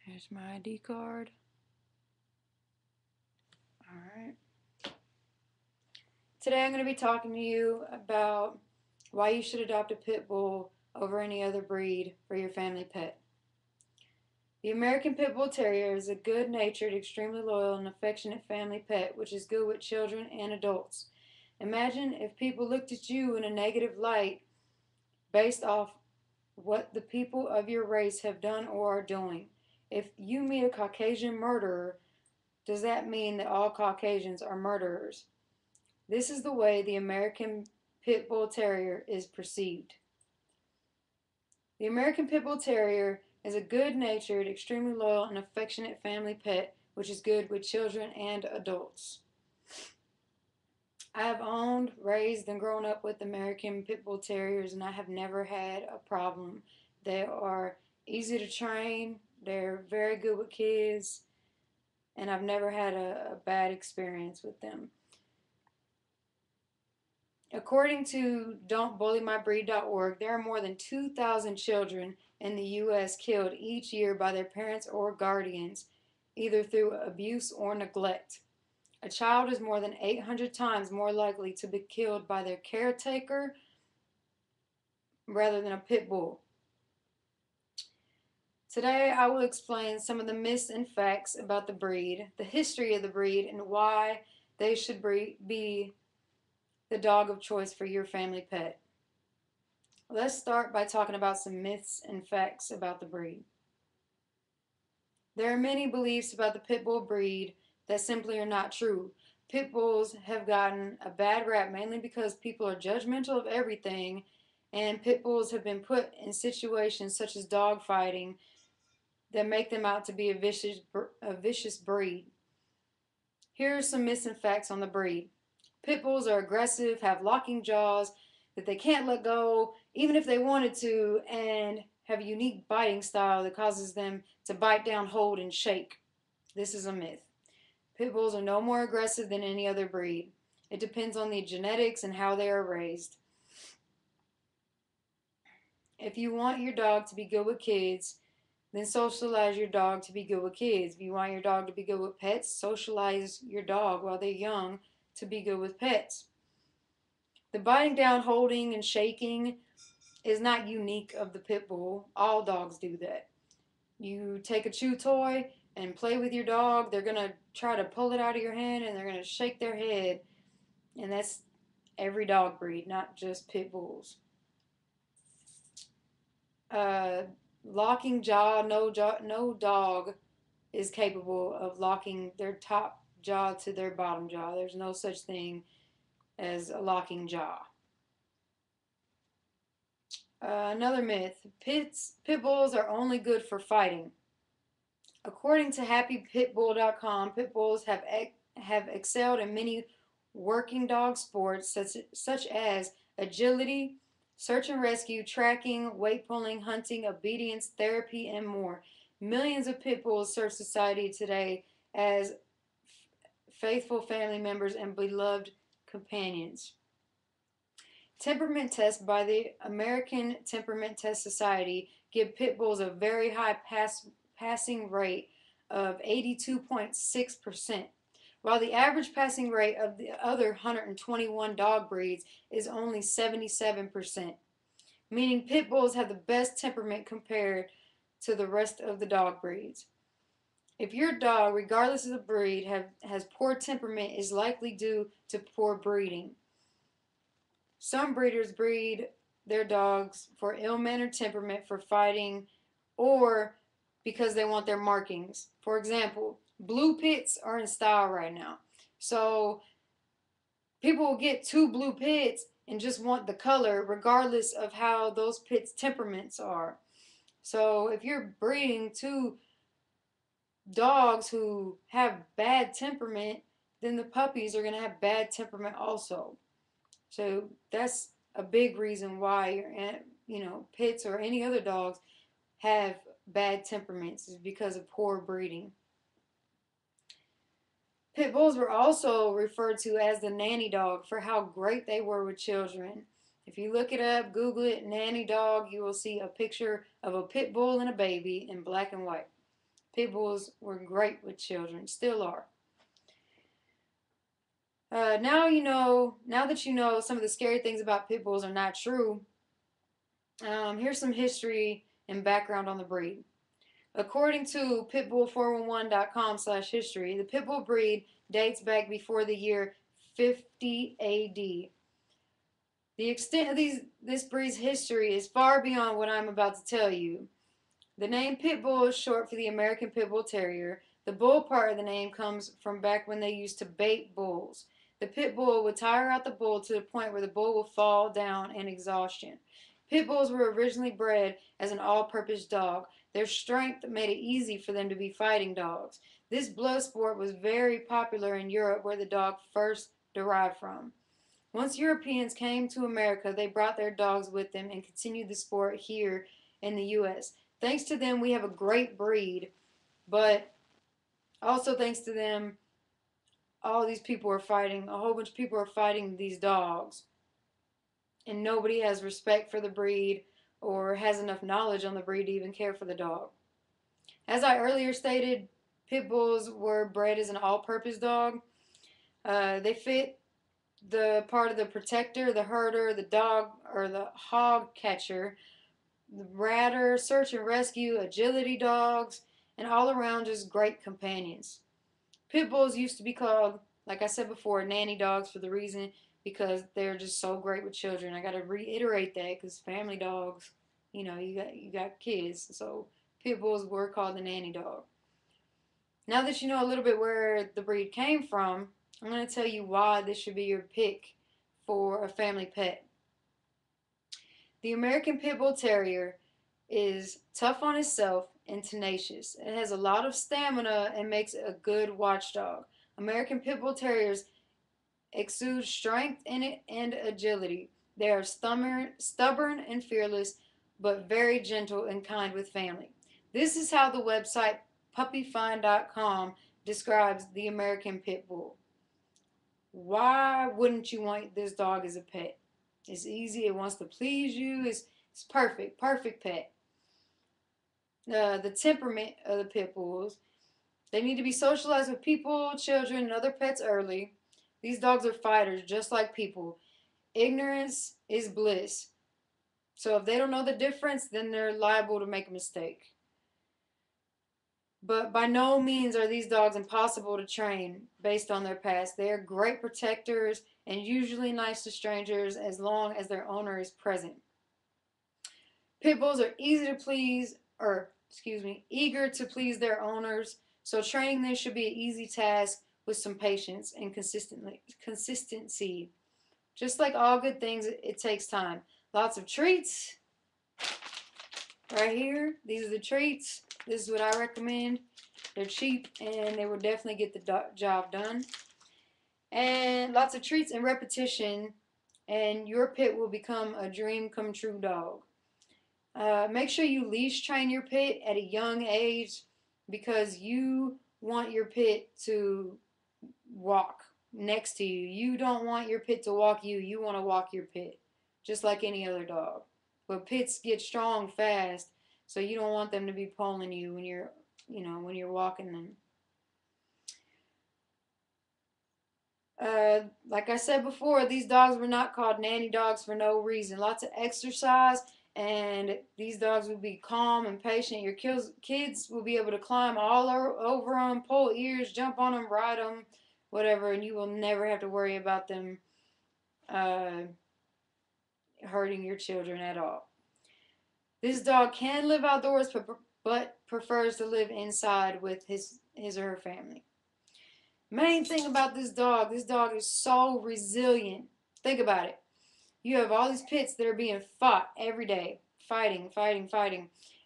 Here's my ID card. Alright. Today I'm going to be talking to you about why you should adopt a pit bull over any other breed for your family pet. The American Pit Bull Terrier is a good-natured, extremely loyal, and affectionate family pet which is good with children and adults. Imagine if people looked at you in a negative light based off what the people of your race have done or are doing. If you meet a Caucasian murderer, does that mean that all Caucasians are murderers? This is the way the American Pit Bull Terrier is perceived. The American Pit Bull Terrier is a good-natured, extremely loyal, and affectionate family pet which is good with children and adults. I have owned, raised, and grown up with American Pit Bull Terriers, and I have never had a problem. They are easy to train, they're very good with kids, and I've never had a bad experience with them. According to don'tbullymybreed.org, there are more than 2,000 children in the U.S. killed each year by their parents or guardians, either through abuse or neglect. A child is more than 800 times more likely to be killed by their caretaker rather than a pit bull. Today I will explain some of the myths and facts about the breed, the history of the breed, and why they should be the dog of choice for your family pet. Let's start by talking about some myths and facts about the breed. There are many beliefs about the pit bull breed that simply are not true. Pit bulls have gotten a bad rap mainly because people are judgmental of everything, and pit bulls have been put in situations such as dog fighting that make them out to be a vicious breed. Here are some myths and facts on the breed. Pit bulls are aggressive, have locking jaws that they can't let go even if they wanted to, and have a unique biting style that causes them to bite down, hold, and shake. This is a myth. Pit bulls are no more aggressive than any other breed. It depends on the genetics and how they are raised. If you want your dog to be good with kids, then socialize your dog to be good with kids. If you want your dog to be good with pets, socialize your dog while they're young to be good with pets. The biting down, holding, and shaking is not unique of the pit bull. All dogs do that. You take a chew toy and play with your dog, they're going to try to pull it out of your hand and they're going to shake their head. And that's every dog breed, not just pit bulls. Locking jaw, no dog is capable of locking their top jaw to their bottom jaw. There's no such thing as a locking jaw. Another myth, pit bulls are only good for fighting. According to happypitbull.com, pit bulls have excelled in many working dog sports such as agility, search and rescue, tracking, weight pulling, hunting, obedience, therapy, and more. Millions of pit bulls serve society today as faithful family members and beloved companions. Temperament tests by the American Temperament Test Society give pit bulls a very high passing rate of 82.6%, while the average passing rate of the other 121 dog breeds is only 77%, meaning pit bulls have the best temperament compared to the rest of the dog breeds. If your dog, regardless of the breed, has poor temperament, is likely due to poor breeding. Some breeders breed their dogs for ill-mannered temperament, for fighting, or because they want their markings. For example, blue pits are in style right now. So people will get two blue pits and just want the color regardless of how those pits' temperaments are. So if you're breeding two dogs who have bad temperament, then the puppies are going to have bad temperament also. So that's a big reason why pits or any other dogs have bad temperaments, is because of poor breeding. Pit bulls were also referred to as the nanny dog for how great they were with children. If you look it up, Google it, nanny dog, you will see a picture of a pit bull and a baby in black and white. Pit bulls were great with children, still are. Now that you know some of the scary things about pit bulls are not true, here's some history and background on the breed. According to pitbull411.com/history, the pit bull breed dates back before the year 50 AD. The extent of this breed's history is far beyond what I'm about to tell you. The name pit bull is short for the American Pit Bull Terrier. The bull part of the name comes from back when they used to bait bulls. The pit bull would tire out the bull to the point where the bull would fall down in exhaustion. Pit bulls were originally bred as an all-purpose dog. Their strength made it easy for them to be fighting dogs. This blood sport was very popular in Europe, where the dog first derived from. Once Europeans came to America, they brought their dogs with them and continued the sport here in the U.S. Thanks to them, we have a great breed, but also thanks to them, all these people are fighting, a whole bunch of people are fighting these dogs, and nobody has respect for the breed or has enough knowledge on the breed to even care for the dog. As I earlier stated, pit bulls were bred as an all-purpose dog. They fit the part of the protector, the herder, the dog, or the hog catcher, the ratter, search and rescue, agility dogs, and all around just great companions. Pit bulls used to be called, like I said before, nanny dogs for the reason because they're just so great with children. I got to reiterate that because family dogs, you got kids, so pit bulls were called the nanny dog. Now that you know a little bit where the breed came from, I'm going to tell you why this should be your pick for a family pet. The American Pit Bull Terrier is tough on itself and tenacious. It has a lot of stamina and makes a good watchdog. American Pit Bull Terriers exude strength and agility. They are stubborn and fearless, but very gentle and kind with family. This is how the website puppyfind.com describes the American Pit Bull. Why wouldn't you want this dog as a pet? It's easy. It wants to please you. It's perfect. Perfect pet. The temperament of the pit bulls. They need to be socialized with people, children, and other pets early. These dogs are fighters, just like people. Ignorance is bliss. So if they don't know the difference, then they're liable to make a mistake. But by no means are these dogs impossible to train based on their past. They are great protectors and usually nice to strangers as long as their owner is present. Pit bulls are eager to please their owners, so training them should be an easy task with some patience and consistency. Just like all good things, it takes time. Lots of treats. Right here, these are the treats. This is what I recommend. They're cheap and they will definitely get the job done. And lots of treats and repetition, and your pit will become a dream come true dog. Make sure you leash train your pit at a young age because you want your pit to walk next to you. You don't want your pit to walk you. You want to walk your pit, just like any other dog. But pits get strong fast, so you don't want them to be pulling you when you're walking them. Like I said before, these dogs were not called nanny dogs for no reason. Lots of exercise, and these dogs will be calm and patient. Your kids will be able to climb all over them, pull ears, jump on them, ride them, whatever, and you will never have to worry about them hurting your children at all. This dog can live outdoors, but prefers to live inside with his or her family. Main thing about this dog is so resilient. Think about it. You have all these pits that are being fought every day, fighting,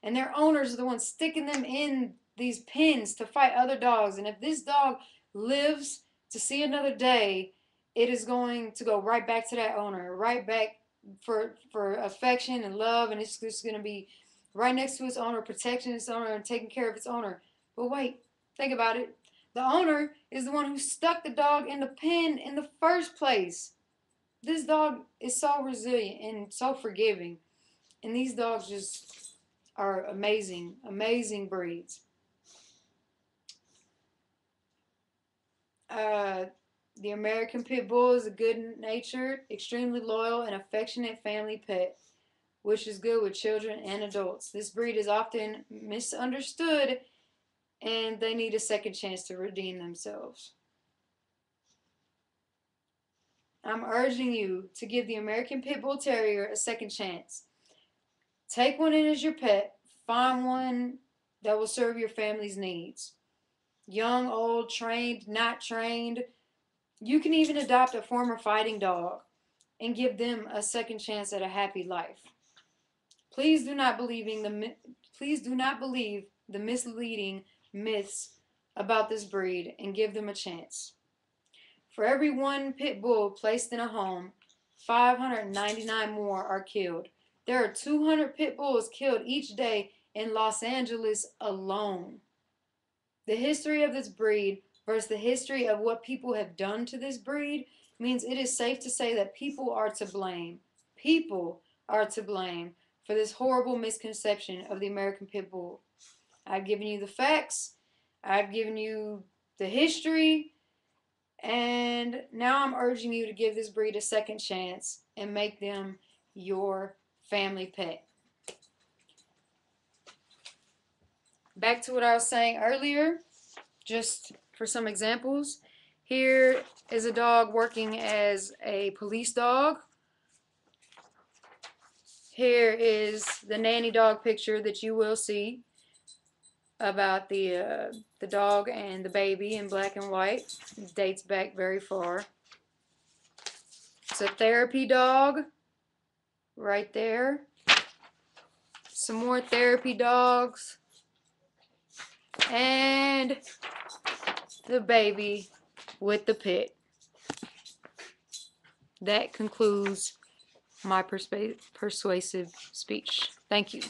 and their owners are the ones sticking them in these pens to fight other dogs. And if this dog lives to see another day, it is going to go right back to that owner, right back for affection and love, and it's just going to be right next to its owner, protecting its owner and taking care of its owner. But wait, think about it. The owner is the one who stuck the dog in the pen in the first place. This dog is so resilient and so forgiving. And these dogs just are amazing, amazing breeds. Uh, the American Pit Bull is a good-natured, extremely loyal, and affectionate family pet, which is good with children and adults. This breed is often misunderstood, and they need a second chance to redeem themselves. I'm urging you to give the American Pit Bull Terrier a second chance. Take one in as your pet. Find one that will serve your family's needs. Young, old, trained, not trained. You can even adopt a former fighting dog and give them a second chance at a happy life. Please do not believe the misleading myths about this breed and give them a chance. For every one pit bull placed in a home, 599 more are killed. There are 200 pit bulls killed each day in Los Angeles alone. The history of this breed versus the history of what people have done to this breed means it is safe to say that people are to blame. People are to blame for this horrible misconception of the American Pit Bull. I've given you the facts, I've given you the history, and now I'm urging you to give this breed a second chance and make them your family pet. Back to what I was saying earlier, just for some examples. Here is a dog working as a police dog. Here is the nanny dog picture that you will see about the dog and the baby in black and white. It dates back very far. It's a therapy dog right there. Some more therapy dogs. And the baby with the pit. That concludes my persuasive speech. Thank you.